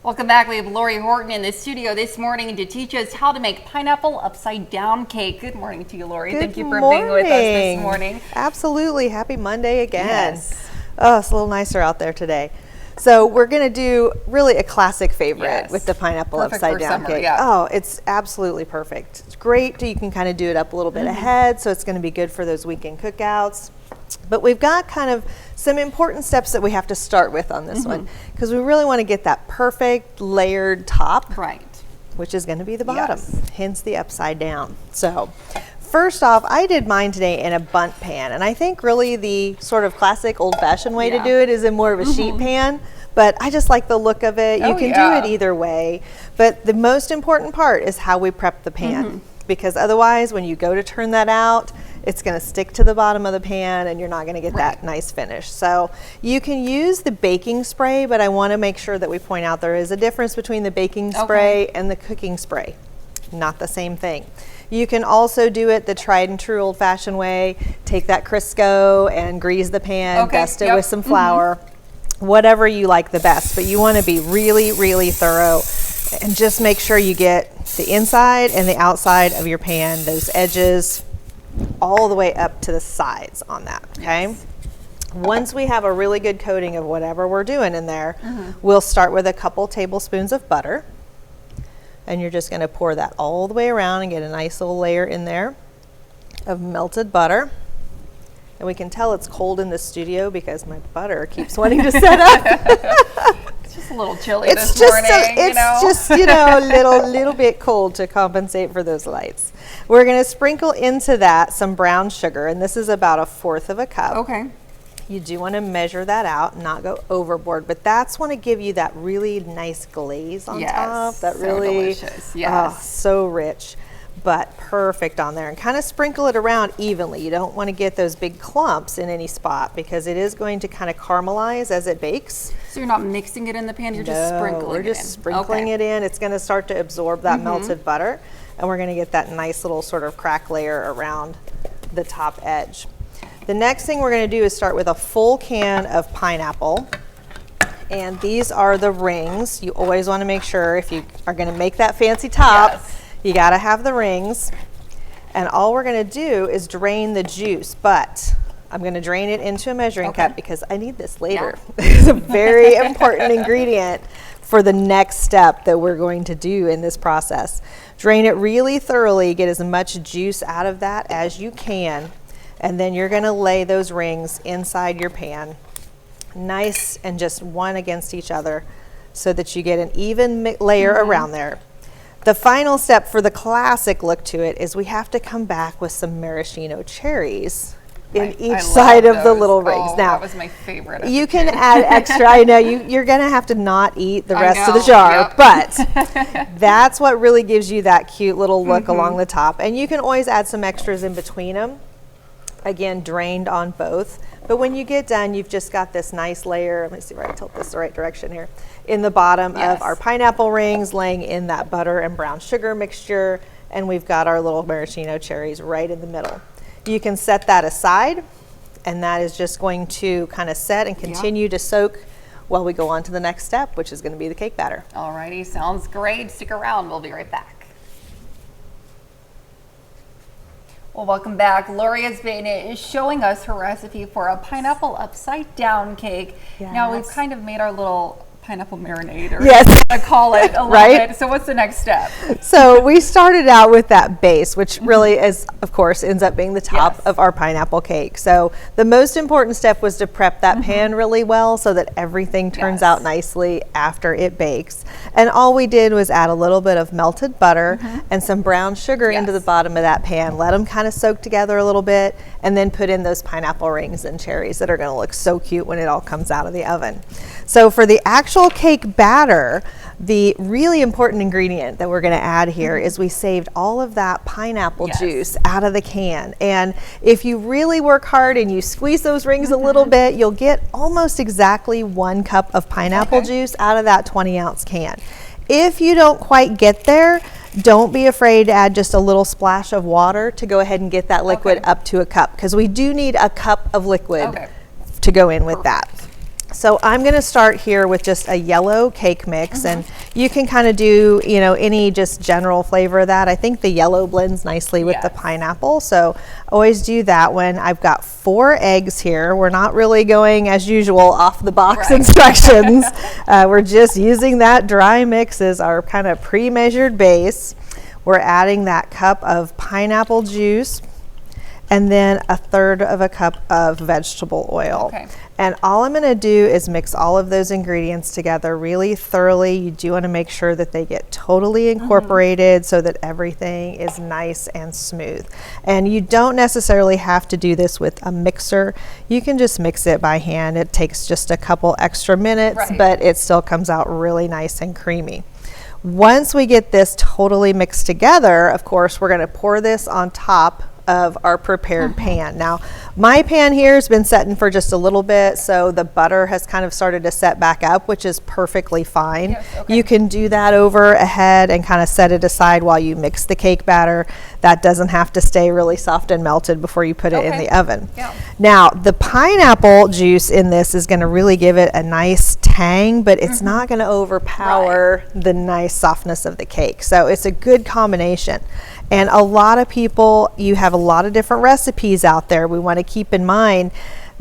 Welcome back. We have Lori Horton in the studio this morning to teach us how to make pineapple upside down cake. Good morning to you, Lori. Thank you for being with us this morning. Absolutely. Happy Monday again. Yes. Oh, it's a little nicer out there today. So we're going to do really a classic favorite with the pineapple upside down cake. Yeah. Oh, it's absolutely perfect. It's great. You can kind of do it up a little bit ahead, so it's going to be good for those weekend cookouts. But we've got kind of some important steps that we have to start with on this one, because we really want to get that perfect layered top, Right. which is going to be the bottom, Yes. hence the upside down. So first off, I did mine today in a bundt pan, and I think really the sort of classic old-fashioned way to do it is in more of a sheet pan, but I just like the look of it. You can do it either way, but the most important part is how we prep the pan, because otherwise when you go to turn that out, it's going to stick to the bottom of the pan and you're not going to get that nice finish. So you can use the baking spray, but I want to make sure that we point out there is a difference between the baking spray and the cooking spray. Not the same thing. You can also do it the tried and true old-fashioned way. Take that Crisco and grease the pan, dust it with some flour, whatever you like the best. But you want to be really, really thorough and just make sure you get the inside and the outside of your pan, those edges, all the way up to the sides on that, okay? Once we have a really good coating of whatever we're doing in there, we'll start with a couple tablespoons of butter. And you're just gonna pour that all the way around and get a nice little layer in there of melted butter. And we can tell it's cold in the studio because my butter keeps wanting to set up. It's just a little chilly this morning, It's just, you know, a little bit cold to compensate for those lights. We're going to sprinkle into that some brown sugar, and this is about 1/4 cup. Okay. You do want to measure that out and not go overboard, but that's want to give you that really nice glaze on top. That so really delicious. Yes. So rich, but perfect on there. And kind of sprinkle it around evenly. You don't want to get those big clumps in any spot because it is going to kind of caramelize as it bakes. So you're not mixing it in the pan, you're just sprinkling it in. We're just sprinkling it in. It's going to start to absorb that melted butter, and we're going to get that nice little sort of crack layer around the top edge. The next thing we're going to do is start with a full can of pineapple. And these are the rings. You always want to make sure if you are going to make that fancy top, you got to have the rings. And all we're going to do is drain the juice, but I'm going to drain it into a measuring cup because I need this later. It's a very important ingredient for the next step that we're going to do in this process. Drain it really thoroughly, get as much juice out of that as you can, and then you're going to lay those rings inside your pan, nice and just one against each other so that you get an even layer around there. The final step for the classic look to it is we have to come back with some maraschino cherries in each side of the little rings. Now, that was my favorite. You can add extra. I know you're going to have to not eat the rest of the jar, but that's what really gives you that cute little look along the top. And you can always add some extras in between them. Again, drained on both. But when you get done, you've just got this nice layer. Let me see if I tilt this the right direction here. In the bottom of our pineapple rings, laying in that butter and brown sugar mixture, and we've got our little maraschino cherries right in the middle. You can set that aside, and that is just going to kind of set and continue to soak while we go on to the next step, which is going to be the cake batter. Alrighty, sounds great. Stick around. We'll be right back. Well, welcome back. Lori has been showing us her recipe for a pineapple upside down cake. Now we've kind of made our little pineapple marinade, or I call it a little bit. So what's the next step? So we started out with that base, which really is, of course, ends up being the top of our pineapple cake. So the most important step was to prep that pan really well so that everything turns out nicely after it bakes. And all we did was add a little bit of melted butter and some brown sugar into the bottom of that pan, let them kind of soak together a little bit, and then put in those pineapple rings and cherries that are going to look so cute when it all comes out of the oven. So for the actual cake batter, the really important ingredient that we're going to add here is we saved all of that pineapple juice out of the can. And if you really work hard and you squeeze those rings a little bit, you'll get almost exactly 1 cup of pineapple juice out of that 20-ounce can. If you don't quite get there, don't be afraid to add just a little splash of water to go ahead and get that liquid up to a cup, because we do need a cup of liquid to go in with that. So I'm going to start here with just a yellow cake mix, and you can kind of do, you know, any just general flavor of that. I think the yellow blends nicely with the pineapple, so always do that one. I've got 4 eggs here. We're not really going as usual off the box instructions. We're just using that dry mix as our kind of pre-measured base. We're adding that cup of pineapple juice, and then 1/3 of a cup of vegetable oil. Okay. And all I'm gonna do is mix all of those ingredients together really thoroughly. You do wanna make sure that they get totally incorporated so that everything is nice and smooth. And you don't necessarily have to do this with a mixer. You can just mix it by hand. It takes just a couple extra minutes, but it still comes out really nice and creamy. Once we get this totally mixed together, of course, we're gonna pour this on top of our prepared pan. Now, my pan here has been setting for just a little bit, so the butter has kind of started to set back up, which is perfectly fine. Yes, okay. You can do that over ahead and kind of set it aside while you mix the cake batter. That doesn't have to stay really soft and melted before you put it in the oven. Yeah. Now, the pineapple juice in this is going to really give it a nice tang, but it's not going to overpower the nice softness of the cake. So it's a good combination. And a lot of people, you have a lot of different recipes out there. We want to keep in mind,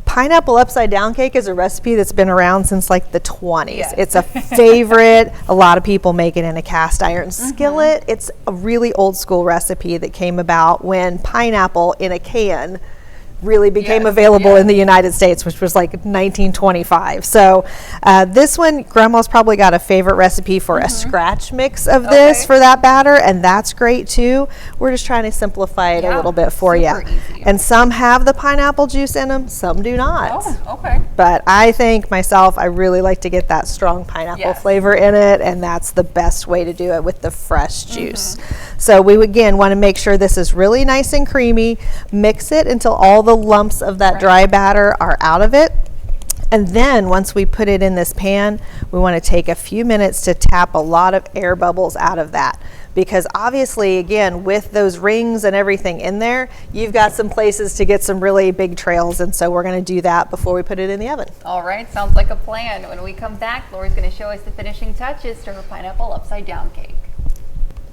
pineapple upside down cake is a recipe that's been around since like the 20s. Yes. It's a favorite. A lot of people make it in a cast iron skillet. It's a really old school recipe that came about when pineapple in a can really became available in the United States, which was like 1925. So this one, Grandma's probably got a favorite recipe for a scratch mix of this for that batter, and that's great too. We're just trying to simplify it a little bit for you. Easy. And some have the pineapple juice in them, some do not. Oh, okay. But I think myself, I really like to get that strong pineapple flavor in it, and that's the best way to do it with the fresh juice. So we again want to make sure this is really nice and creamy. Mix it until all the lumps of that dry batter are out of it. And then once we put it in this pan, we want to take a few minutes to tap a lot of air bubbles out of that. Because obviously, again, with those rings and everything in there, you've got some places to get some really big trails. And so we're going to do that before we put it in the oven. All right, sounds like a plan. When we come back, Lori's going to show us the finishing touches to her pineapple upside down cake.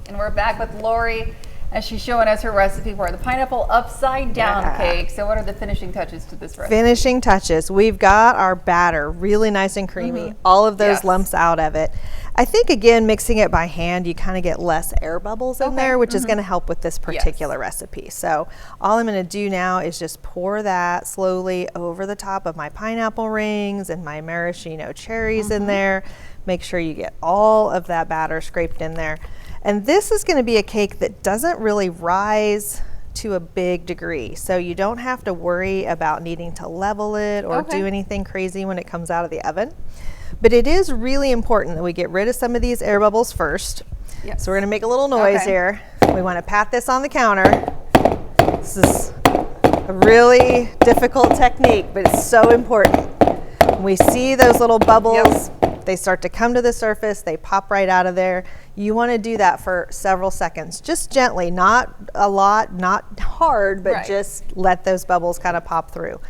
And we're back with Lori as she's showing us her recipe for the pineapple upside down cake. So what are the finishing touches to this recipe? Finishing touches. We've got our batter really nice and creamy, all of those lumps out of it. I think, again, mixing it by hand, you kind of get less air bubbles in there, which is going to help with this particular recipe. So all I'm going to do now is just pour that slowly over the top of my pineapple rings and my maraschino cherries in there. Make sure you get all of that batter scraped in there. And this is going to be a cake that doesn't really rise to a big degree. So you don't have to worry about needing to level it or do anything crazy when it comes out of the oven. But it is really important that we get rid of some of these air bubbles first. So we're going to make a little noise here. We want to pat this on the counter. This is a really difficult technique, but it's so important. When we see those little bubbles, they start to come to the surface, they pop right out of there. You want to do that for several seconds, just gently, not a lot, not hard, but just let those bubbles kind of pop through.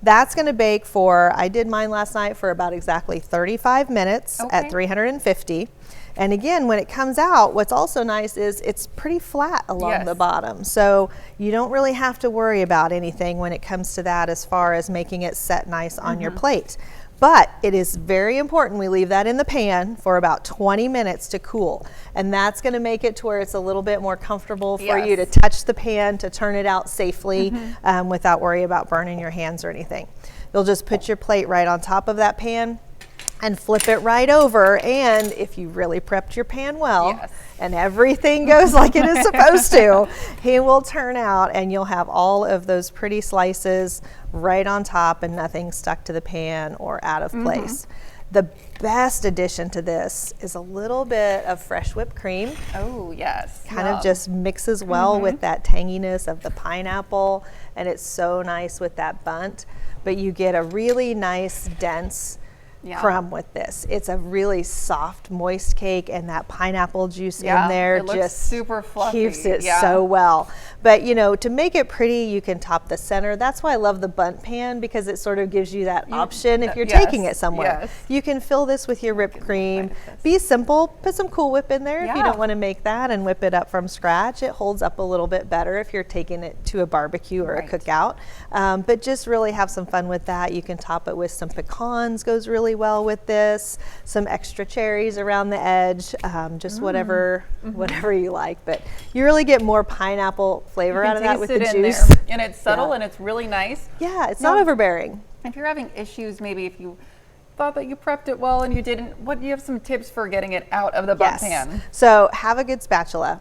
That's going to bake for, I did mine last night for about exactly 35 minutes at 350. And again, when it comes out, what's also nice is it's pretty flat along the bottom. So you don't really have to worry about anything when it comes to that as far as making it set nice on your plate. But it is very important we leave that in the pan for about 20 minutes to cool. And that's going to make it to where it's a little bit more comfortable for you to touch the pan, to turn it out safely without worry about burning your hands or anything. You'll just put your plate right on top of that pan and flip it right over. And if you really prepped your pan well and everything goes like it is supposed to, it will turn out and you'll have all of those pretty slices right on top and nothing stuck to the pan or out of place. The best addition to this is a little bit of fresh whipped cream. Oh, yes. Kind of just mixes well with that tanginess of the pineapple, and it's so nice with that bundt. But you get a really nice, dense crumb with this. It's a really soft, moist cake, and that pineapple juice in there it looks just super fluffy. keeps it so well. But you know, to make it pretty, you can top the center. That's why I love the bundt pan, because it sort of gives you that option if you're taking it somewhere. You can fill this with your whipped cream. Be simple. Put some Cool Whip in there if you don't want to make that and whip it up from scratch. It holds up a little bit better if you're taking it to a barbecue or a cookout. But just really have some fun with that. You can top it with some pecans, goes really well with this. Some extra cherries around the edge, just whatever you like. But you really get more pineapple flavor out of that with the juice. And it's subtle and it's really nice. Yeah, it's not overbearing. If you're having issues, maybe if you thought that you prepped it well and you didn't, what do you have some tips for getting it out of the bundt pan? So have a good spatula.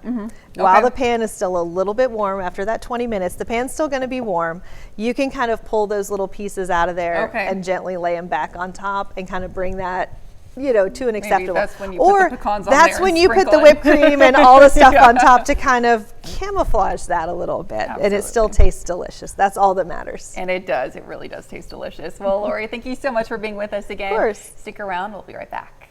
While the pan is still a little bit warm, after that 20 minutes, the pan's still going to be warm. You can kind of pull those little pieces out of there and gently lay them back on top and kind of bring that, you know, to an acceptable. That's when you put the pecans on that's there when and you put the sprinkle whipped cream and all the stuff on top to kind of camouflage that a little bit. And it still tastes delicious. That's all that matters. And it does. It really does taste delicious. Well, Lori, thank you so much for being with us again. Of course. Stick around. We'll be right back.